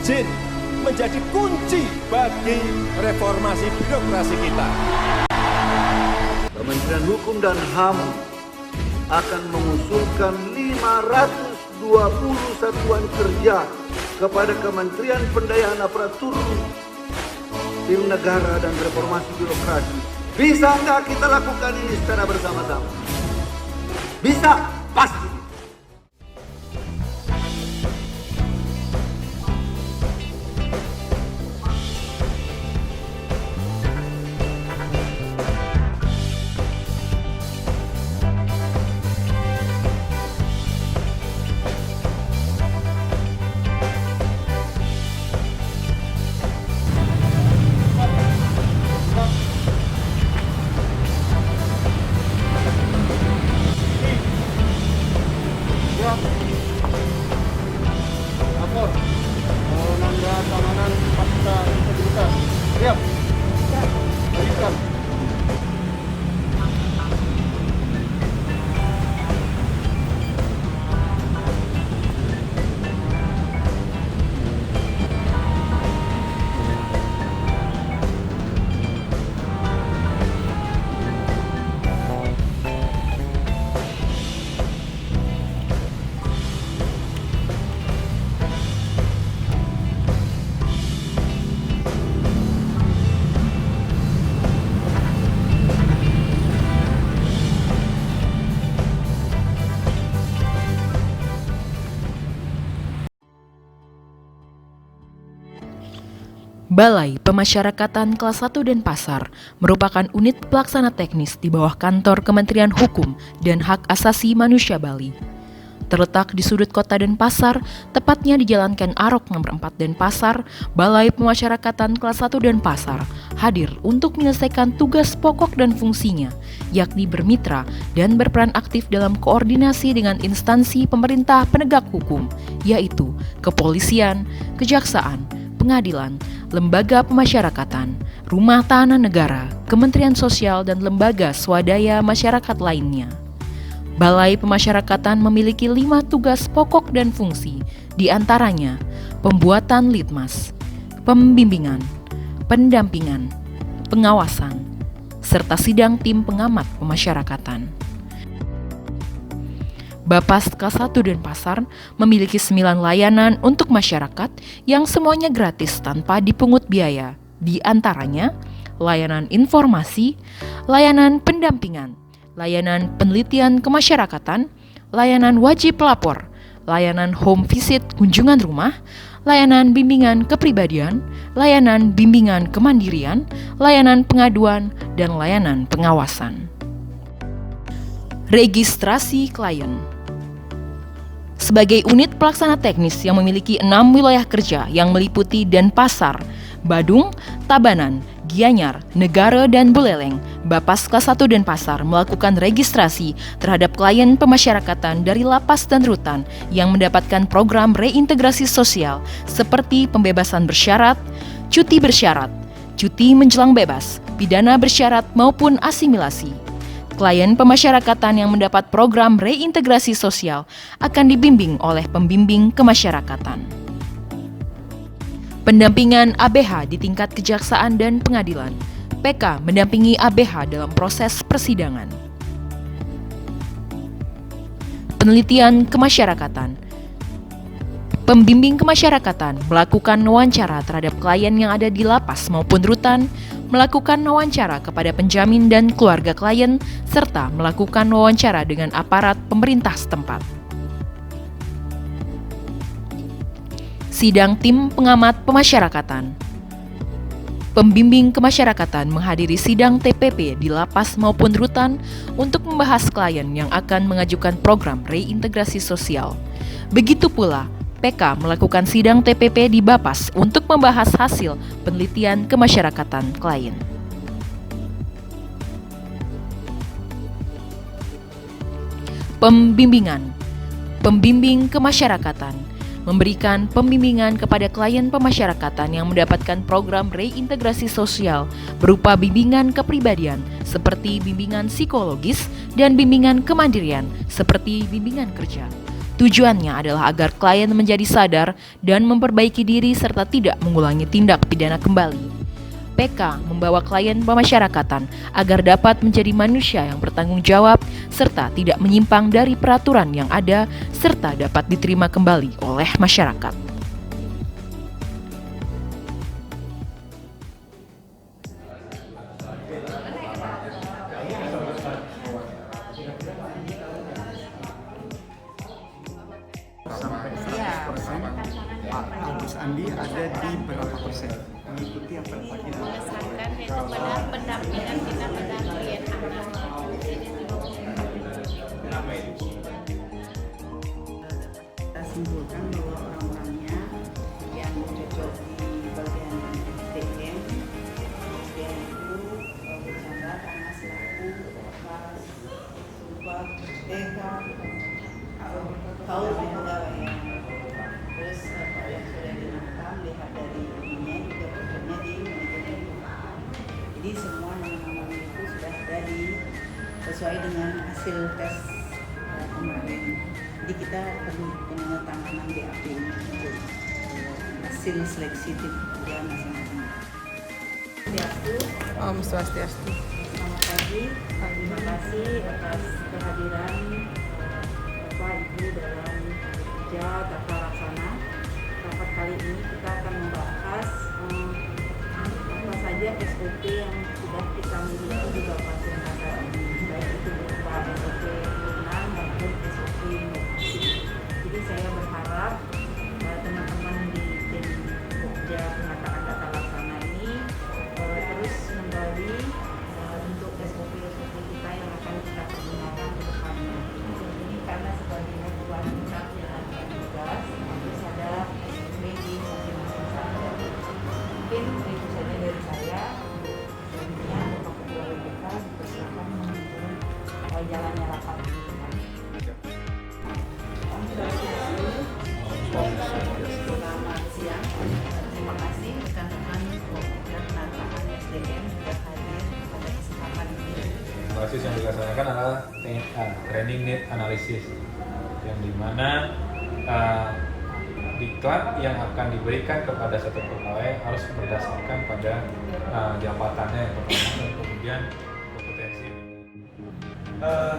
izin menjadi kunci bagi reformasi birokrasi kita. Kementerian Hukum dan HAM akan mengusulkan 520 satuan kerja kepada Kementerian Pendayaan Aparatur Sipil Negara dan Reformasi Birokrasi. Bisa nggak kita lakukan ini secara bersama-sama? Bisa, pasti. Lapor, menanda tanganan pasca integritas. Siap. Berikan. Balai Pemasyarakatan Kelas 1 Denpasar merupakan unit pelaksana teknis di bawah kantor Kementerian Hukum dan Hak Asasi Manusia Bali. Terletak di sudut kota Denpasar, tepatnya di Jalan Ken Arok nomor 4 Denpasar, Balai Pemasyarakatan Kelas 1 Denpasar hadir untuk menyelesaikan tugas pokok dan fungsinya, yakni bermitra dan berperan aktif dalam koordinasi dengan instansi pemerintah penegak hukum, yaitu kepolisian, kejaksaan, pengadilan, lembaga pemasyarakatan, rumah tahanan negara, Kementerian Sosial, dan lembaga swadaya masyarakat lainnya. Balai Pemasyarakatan memiliki 5 tugas pokok dan fungsi, di antaranya pembuatan litmas, pembimbingan, pendampingan, pengawasan, serta sidang tim pengamat pemasyarakatan. Bapas Kelas 1 Denpasar memiliki 9 layanan untuk masyarakat yang semuanya gratis tanpa dipungut biaya, di antaranya layanan informasi, layanan pendampingan, layanan penelitian kemasyarakatan, layanan wajib lapor, layanan home visit kunjungan rumah, layanan bimbingan kepribadian, layanan bimbingan kemandirian, layanan pengaduan, dan layanan pengawasan. Registrasi klien. Sebagai unit pelaksana teknis yang memiliki 6 wilayah kerja yang meliputi Denpasar, Badung, Tabanan, Gianyar, Negara, dan Buleleng, Bapas Kelas 1 Denpasar melakukan registrasi terhadap klien pemasyarakatan dari lapas dan rutan yang mendapatkan program reintegrasi sosial seperti pembebasan bersyarat, cuti bersyarat, cuti menjelang bebas, pidana bersyarat maupun asimilasi. Klien pemasyarakatan yang mendapat program reintegrasi sosial akan dibimbing oleh pembimbing kemasyarakatan. Pendampingan ABH di tingkat kejaksaan dan pengadilan. PK mendampingi ABH dalam proses persidangan. Penelitian kemasyarakatan. Pembimbing kemasyarakatan melakukan wawancara terhadap klien yang ada di lapas maupun rutan, melakukan wawancara kepada penjamin dan keluarga klien, serta melakukan wawancara dengan aparat pemerintah setempat. Sidang tim pengamat pemasyarakatan. Pembimbing kemasyarakatan menghadiri sidang TPP di lapas maupun rutan untuk membahas klien yang akan mengajukan program reintegrasi sosial. Begitu pula, PK melakukan sidang TPP di Bapas untuk membahas hasil penelitian kemasyarakatan klien. Pembimbingan. Pembimbing kemasyarakatan memberikan pembimbingan kepada klien pemasyarakatan yang mendapatkan program reintegrasi sosial berupa bimbingan kepribadian seperti bimbingan psikologis dan bimbingan kemandirian seperti bimbingan kerja. Tujuannya adalah agar klien menjadi sadar dan memperbaiki diri serta tidak mengulangi tindak pidana kembali. PK membawa klien pemasyarakatan agar dapat menjadi manusia yang bertanggung jawab serta tidak menyimpang dari peraturan yang ada serta dapat diterima kembali oleh masyarakat. Sampai 100%, Pak Agus Andi ada di berapa persen? Mengikuti apa yang Pak Andi Berdasarkan itu pada pendampingan kita pada klien anak. Kita simpulkan bahwa orang-orangnya yang cocok di bagian SDM itu bercanda karena selaku bekas sumpah TK kau pegawai. Terus yang sudah dimakam lihat dari ininya juga fotonya di manajemen. Jadi semua nama-nama itu sudah ada sesuai dengan hasil tes kemarin. Jadi kita perlu penandatanganan BAP ini untuk hasil seleksi tim juga masing-masing. Om Swastiastu. Selamat pagi, terima kasih atas kehadiran Bapak Ibu dalam kerja tata laksana. Rapat kali ini kita akan membahas apa saja SOP yang sudah kita miliki di Bapak Senata ini, baik itu berupa SOP turunan maupun SOP inovasi. Jadi saya berharap teman-teman di tim kerja penataan tata laksana ini terus menggali untuk SOP kita yang akan kita pergunakan ke depannya. Ini karena sebagai sebuah tindak jalankan tugas harus ada SOP di masing-masing saja. Mungkin itu saja dari saya. Selanjutnya Bapak Ketua BPK dipersilakan menuntun jalannya rapat. Selamat siang. Terima kasih rekan-rekan penataan SDM sudah hadir pada kesempatan ini. Basis yang dilaksanakan adalah training need analysis, yang dimana diklat yang akan diberikan kepada satu pegawai harus berdasarkan pada jabatannya yang pertama dan kemudian kompetensi.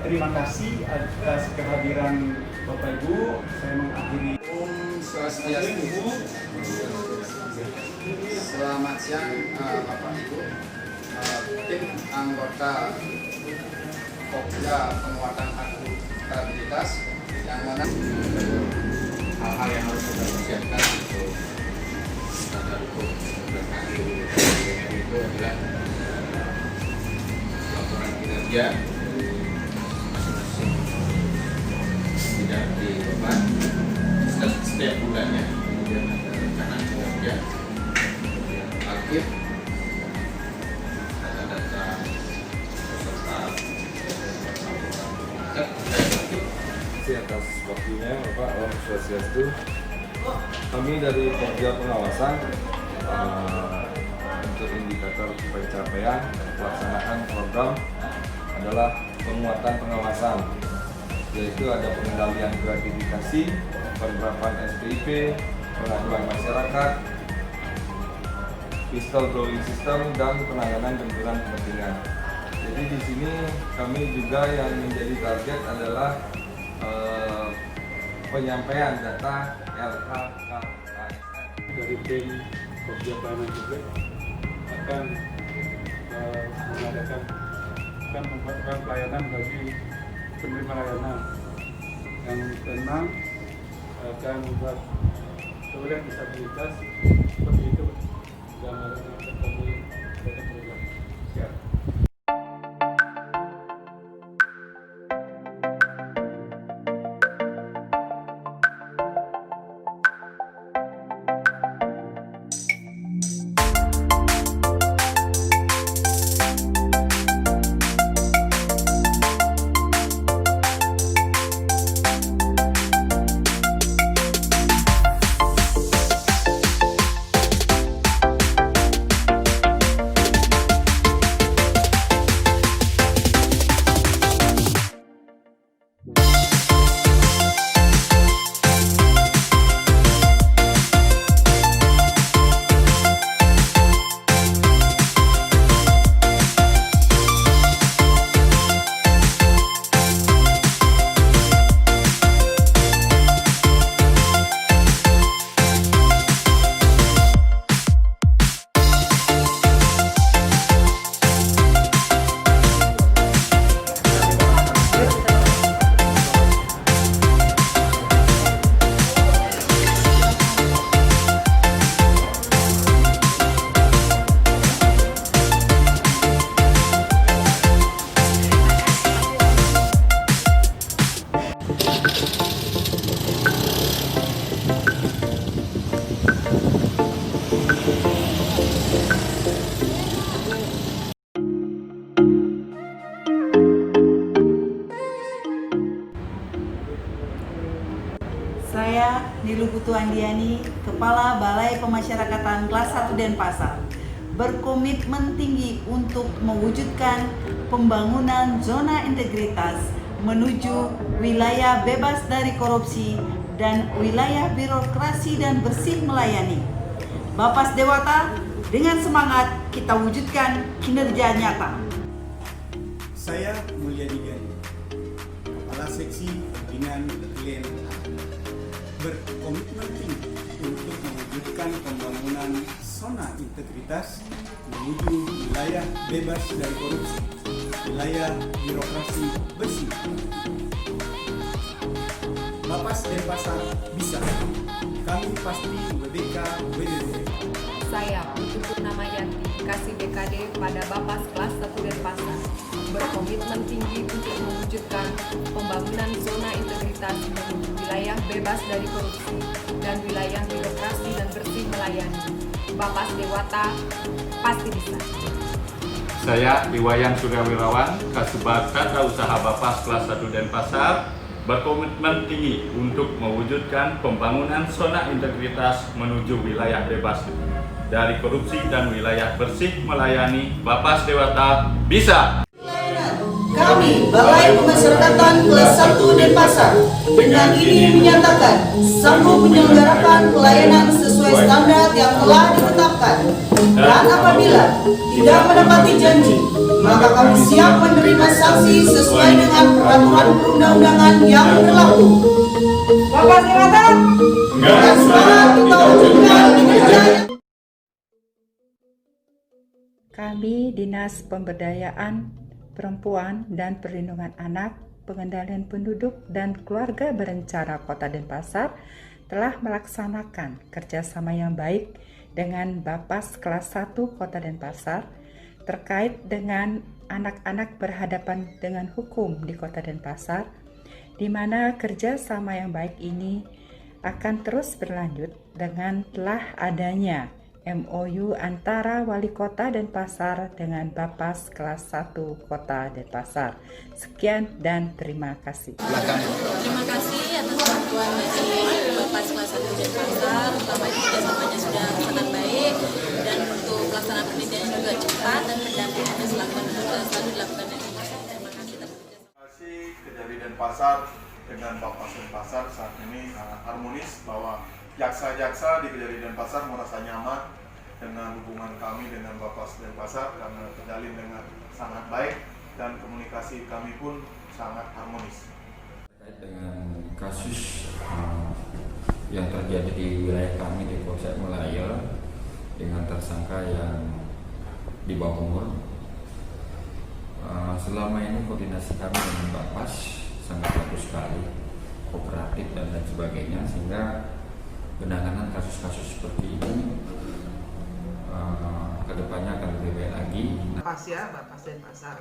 Terima kasih atas kehadiran Bapak Ibu. Saya mengakhiri. Om Swastiastu. Selamat siang Bapak Ibu. Tim anggota Pokja Penguatan Akuntabilitas yang mana hal-hal yang harus kita persiapkan untuk standar hukum itu adalah laporan kinerja masing-masing tidak dibuat setiap bulannya, kemudian ada rencana kinerja, kemudian akhir data-data peserta atas waktunya Bapak. Om Swastiastu. Kami dari Pokja Pengawasan untuk indikator pencapaian dan pelaksanaan program adalah penguatan pengawasan, yaitu ada pengendalian gratifikasi, penerapan SPIP, pengaduan masyarakat, fiscal drawing system, dan penanganan benturan kepentingan. Jadi di sini kami juga yang menjadi target adalah penyampaian data LHKASN. Dari tim Pokja Pelayanan Publik akan membuatkan pelayanan bagi penerima layanan yang tenang, akan membuat toilet disabilitas seperti itu gambaran yang akan kami berikan. Siap. Saya Nilu Putu Andiani, Kepala Balai Pemasyarakatan Kelas 1 Denpasar, berkomitmen tinggi untuk mewujudkan pembangunan zona integritas menuju wilayah bebas dari korupsi dan wilayah birokrasi dan bersih melayani. Bapas Dewata, dengan semangat kita wujudkan kinerja nyata. Saya Mulyadi Gani, Kepala Seksi Pembinaan Klien, berkomitmen tinggi untuk mewujudkan pembangunan zona integritas menuju wilayah bebas dari korupsi, wilayah birokrasi bersih. Bapas Denpasar bisa, kami pasti WBK WDW. Saya Putu Purnamayanti, Kasih BKD pada Bapas Kelas 1 Denpasar, berkomitmen tinggi untuk mewujudkan pembangunan zona integritas menuju wilayah bebas dari korupsi dan wilayah birokrasi dan bersih melayani. Bapas Dewata pasti bisa. Saya Iwayan Suryawirawan, Kasubag Tata Usaha Bapas Kelas 1 Denpasar, berkomitmen tinggi untuk mewujudkan pembangunan zona integritas menuju wilayah bebas dari korupsi dan wilayah bersih melayani. Bapas Dewata bisa. Kami, Balai Pemasyarakatan Kelas 1 Denpasar, dengan ini menyatakan sanggup menyelenggarakan pelayanan sesuai standar yang telah ditetapkan. Dan apabila tidak menepati janji, maka kami siap menerima sanksi sesuai dengan peraturan perundang-undangan yang berlaku. Bapak Dewata, dengan semangat kita wujudkan kinerja. Kami Dinas Pemberdayaan Perempuan dan Perlindungan Anak, Pengendalian Penduduk dan Keluarga Berencana Kota Denpasar telah melaksanakan kerjasama yang baik dengan Bapas Kelas 1 Kota Denpasar terkait dengan anak-anak berhadapan dengan hukum di Kota Denpasar, di mana kerjasama yang baik ini akan terus berlanjut dengan telah adanya MOU antara Wali Kota Denpasar dengan Bapas Kelas 1 Kota Denpasar. Sekian dan terima kasih. Terima kasih atas bantuan dari Bapas Kelas 1 Denpasar. Selama ini kerjasamanya sudah sangat baik dan untuk pelaksanaan penelitiannya juga cepat dan pendampingannya selalu dilakukan dengan baik. Terima kasih. Terima kasih Kejari Denpasar dengan Bapas Denpasar saat ini harmonis, bahwa jaksa-jaksa di Kejari Denpasar merasa nyaman dengan hubungan kami dengan Bapas Denpasar karena terjalin dengan sangat baik dan komunikasi kami pun sangat harmonis. Terkait dengan kasus yang terjadi di wilayah kami di Polsek Melaya dengan tersangka yang di bawah umur, selama ini koordinasi kami dengan Bapas sangat bagus sekali, kooperatif dan lain sebagainya, sehingga penanganan kasus-kasus seperti ini kedepannya akan lebih baik lagi. Bapas ya, Bapas Denpasar,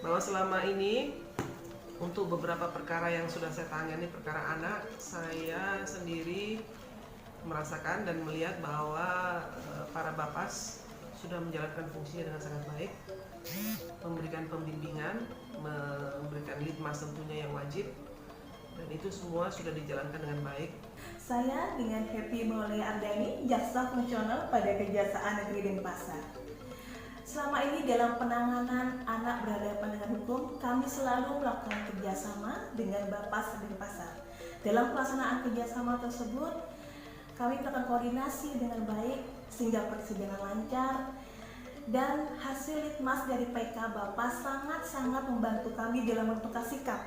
bahwa selama ini untuk beberapa perkara yang sudah saya tangani, perkara anak, saya sendiri merasakan dan melihat bahwa para Bapas sudah menjalankan fungsinya dengan sangat baik, memberikan pembimbingan, memberikan litmas tentunya yang wajib, dan itu semua sudah dijalankan dengan baik. Saya dengan Happy Maulaya Ardani, jaksa fungsional pada Kejaksaan Negeri Denpasar. Selama ini dalam penanganan anak berhadapan dengan hukum, kami selalu melakukan kerjasama dengan Bapas Denpasar. Dalam pelaksanaan kerjasama tersebut, kami melakukan koordinasi dengan baik sehingga persidangan lancar, dan hasil litmas dari PK Bapas sangat-sangat membantu kami dalam menentukan sikap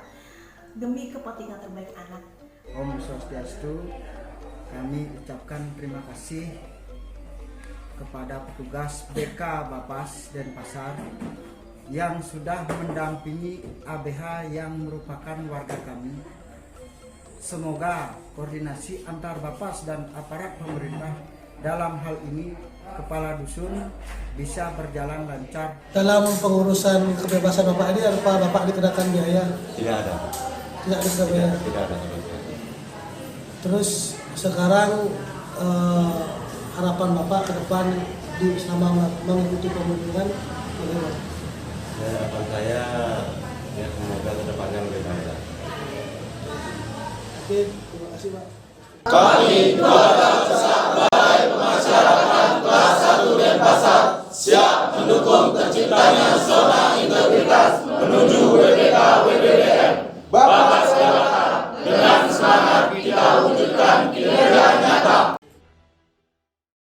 demi kepentingan terbaik anak. Om Swastiastu, kami ucapkan terima kasih kepada petugas BK Bapas Denpasar yang sudah mendampingi ABH yang merupakan warga kami. Semoga koordinasi antar Bapas dan aparat pemerintah dalam hal ini kepala dusun bisa berjalan lancar. Dalam pengurusan kebebasan Bapak ini, apa Bapak dikenakan biaya? Tidak ada. Tidak ada biaya. Tidak ada. Terus sekarang harapan Bapak ke depan selama mengikuti pembimbingan bagaimana? Harapan saya ya semoga ke depannya lebih baik. Oke, terima kasih Pak. Kami, keluarga besar Balai Pemasyarakatan kelas 1 Denpasar, siap mendukung terciptanya zona